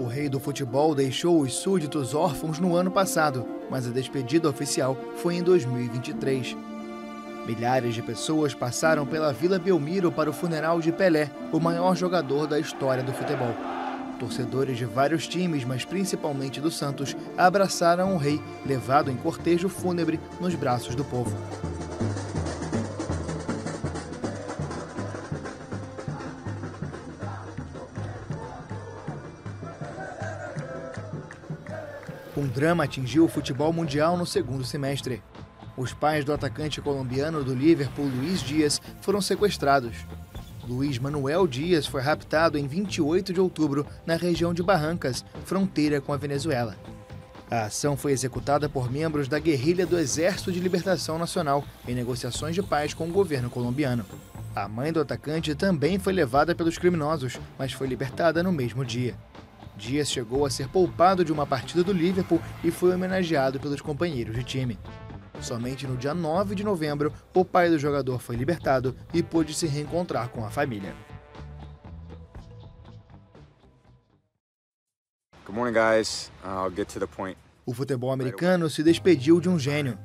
O rei do futebol deixou os súditos órfãos no ano passado, mas a despedida oficial foi em 2023. Milhares de pessoas passaram pela Vila Belmiro para o funeral de Pelé, o maior jogador da história do futebol. Torcedores de vários times, mas principalmente do Santos, abraçaram o rei, levado em cortejo fúnebre nos braços do povo. Um drama atingiu o futebol mundial no segundo semestre. Os pais do atacante colombiano do Liverpool, Luis Dias, foram sequestrados. Luiz Manuel Dias foi raptado em 28 de outubro na região de Barrancas, fronteira com a Venezuela. A ação foi executada por membros da guerrilha do Exército de Libertação Nacional em negociações de paz com o governo colombiano. A mãe do atacante também foi levada pelos criminosos, mas foi libertada no mesmo dia. Dias chegou a ser poupado de uma partida do Liverpool e foi homenageado pelos companheiros de time. Somente no dia 9 de novembro, o pai do jogador foi libertado e pôde se reencontrar com a família. Good morning, guys. I'll get to the point. O futebol americano se despediu de um gênio.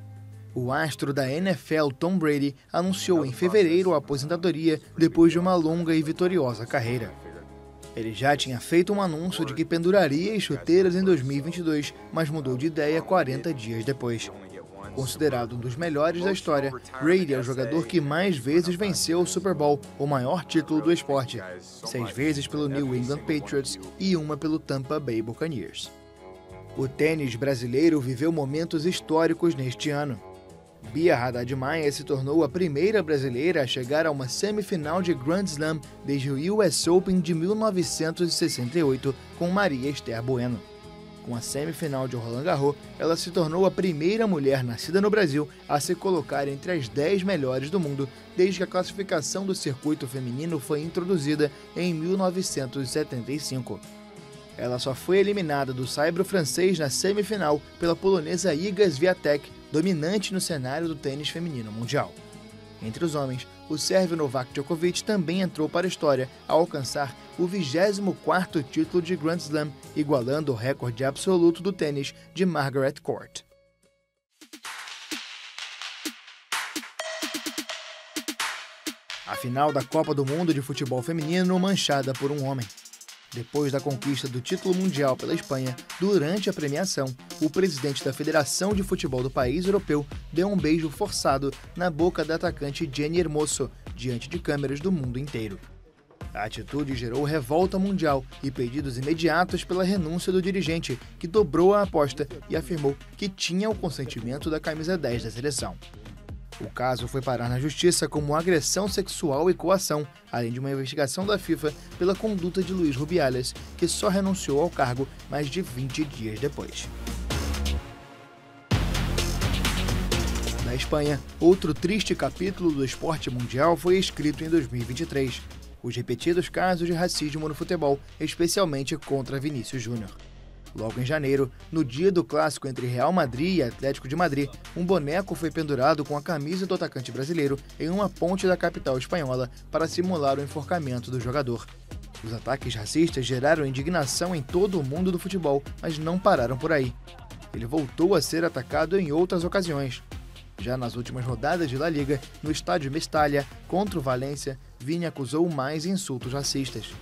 O astro da NFL, Tom Brady, anunciou em fevereiro a aposentadoria depois de uma longa e vitoriosa carreira. Ele já tinha feito um anúncio de que penduraria as chuteiras em 2022, mas mudou de ideia 40 dias depois. Considerado um dos melhores da história, Brady é o jogador que mais vezes venceu o Super Bowl, o maior título do esporte, 6 vezes pelo New England Patriots e uma pelo Tampa Bay Buccaneers. O tênis brasileiro viveu momentos históricos neste ano. Bia Haddad Maia se tornou a primeira brasileira a chegar a uma semifinal de Grand Slam desde o US Open de 1968 com Maria Esther Bueno. Com a semifinal de Roland Garros, ela se tornou a primeira mulher nascida no Brasil a se colocar entre as 10 melhores do mundo desde que a classificação do circuito feminino foi introduzida em 1975. Ela só foi eliminada do saibro francês na semifinal pela polonesa Iga Swiatek, dominante no cenário do tênis feminino mundial. Entre os homens, o sérvio Novak Djokovic também entrou para a história ao alcançar o 24º título de Grand Slam, igualando o recorde absoluto do tênis de Margaret Court. A final da Copa do Mundo de futebol feminino manchada por um homem. Depois da conquista do título mundial pela Espanha, durante a premiação, o presidente da Federação de Futebol do país europeu deu um beijo forçado na boca da atacante Jenny Hermoso, diante de câmeras do mundo inteiro. A atitude gerou revolta mundial e pedidos imediatos pela renúncia do dirigente, que dobrou a aposta e afirmou que tinha o consentimento da camisa 10 da seleção. O caso foi parar na justiça como agressão sexual e coação, além de uma investigação da FIFA pela conduta de Luís Rubiales, que só renunciou ao cargo mais de 20 dias depois. Na Espanha, outro triste capítulo do esporte mundial foi escrito em 2023. Os repetidos casos de racismo no futebol, especialmente contra Vinícius Júnior. Logo em janeiro, no dia do clássico entre Real Madrid e Atlético de Madrid, um boneco foi pendurado com a camisa do atacante brasileiro em uma ponte da capital espanhola para simular o enforcamento do jogador. Os ataques racistas geraram indignação em todo o mundo do futebol, mas não pararam por aí. Ele voltou a ser atacado em outras ocasiões. Já nas últimas rodadas de La Liga, no estádio Mestalla, contra o Valência, Vini acusou mais insultos racistas.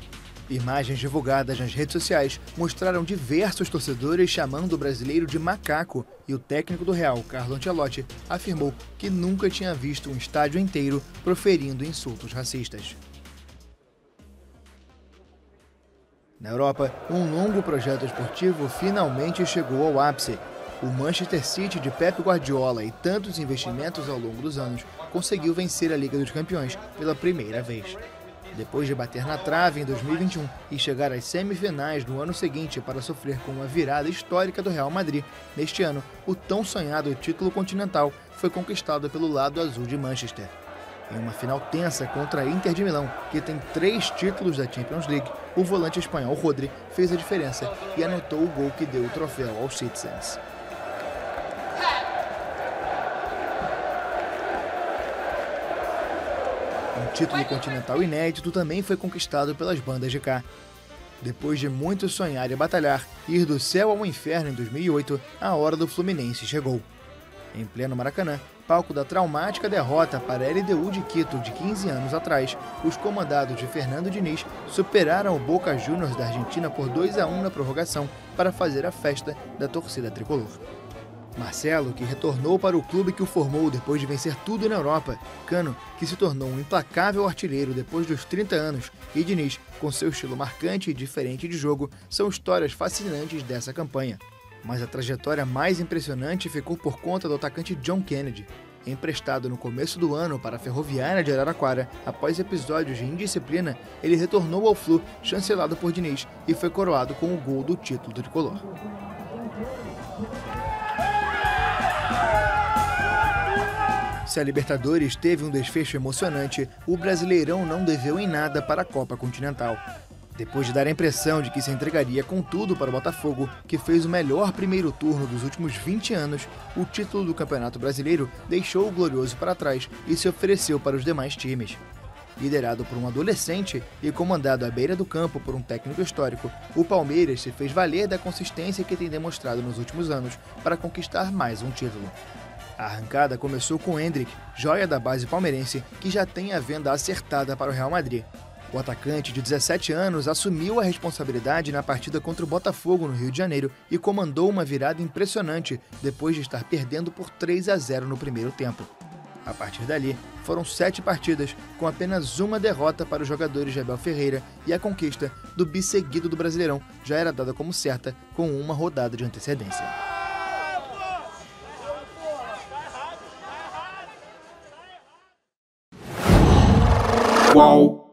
Imagens divulgadas nas redes sociais mostraram diversos torcedores chamando o brasileiro de macaco e o técnico do Real, Carlo Ancelotti, afirmou que nunca tinha visto um estádio inteiro proferindo insultos racistas. Na Europa, um longo projeto esportivo finalmente chegou ao ápice. O Manchester City de Pep Guardiola e tantos investimentos ao longo dos anos conseguiu vencer a Liga dos Campeões pela primeira vez. Depois de bater na trave em 2021 e chegar às semifinais no ano seguinte para sofrer com uma virada histórica do Real Madrid, neste ano, o tão sonhado título continental foi conquistado pelo lado azul de Manchester. Em uma final tensa contra a Inter de Milão, que tem 3 títulos da Champions League, o volante espanhol Rodri fez a diferença e anotou o gol que deu o troféu aos Citizens. Um título continental inédito também foi conquistado pelas bandas de cá. Depois de muito sonhar e batalhar, ir do céu ao inferno em 2008, a hora do Fluminense chegou. Em pleno Maracanã, palco da traumática derrota para a LDU de Quito de 15 anos atrás, os comandados de Fernando Diniz superaram o Boca Juniors da Argentina por 2-1 na prorrogação para fazer a festa da torcida tricolor. Marcelo, que retornou para o clube que o formou depois de vencer tudo na Europa, Cano, que se tornou um implacável artilheiro depois dos 30 anos, e Diniz, com seu estilo marcante e diferente de jogo, são histórias fascinantes dessa campanha. Mas a trajetória mais impressionante ficou por conta do atacante John Kennedy. Emprestado no começo do ano para a Ferroviária de Araraquara, após episódios de indisciplina, ele retornou ao Flu, chancelado por Diniz, e foi coroado com o gol do título tricolor. Se a Libertadores teve um desfecho emocionante, o Brasileirão não deveu em nada para a Copa Continental. Depois de dar a impressão de que se entregaria com tudo para o Botafogo, que fez o melhor primeiro turno dos últimos 20 anos, o título do Campeonato Brasileiro deixou o Glorioso para trás e se ofereceu para os demais times. Liderado por um adolescente e comandado à beira do campo por um técnico histórico, o Palmeiras se fez valer da consistência que tem demonstrado nos últimos anos para conquistar mais um título. A arrancada começou com Endrick, joia da base palmeirense, que já tem a venda acertada para o Real Madrid. O atacante de 17 anos assumiu a responsabilidade na partida contra o Botafogo no Rio de Janeiro e comandou uma virada impressionante depois de estar perdendo por 3-0 no primeiro tempo. A partir dali, foram 7 partidas, com apenas uma derrota para os jogadores de Abel Ferreira, e a conquista do bisseguido do Brasileirão já era dada como certa com uma rodada de antecedência. Qual?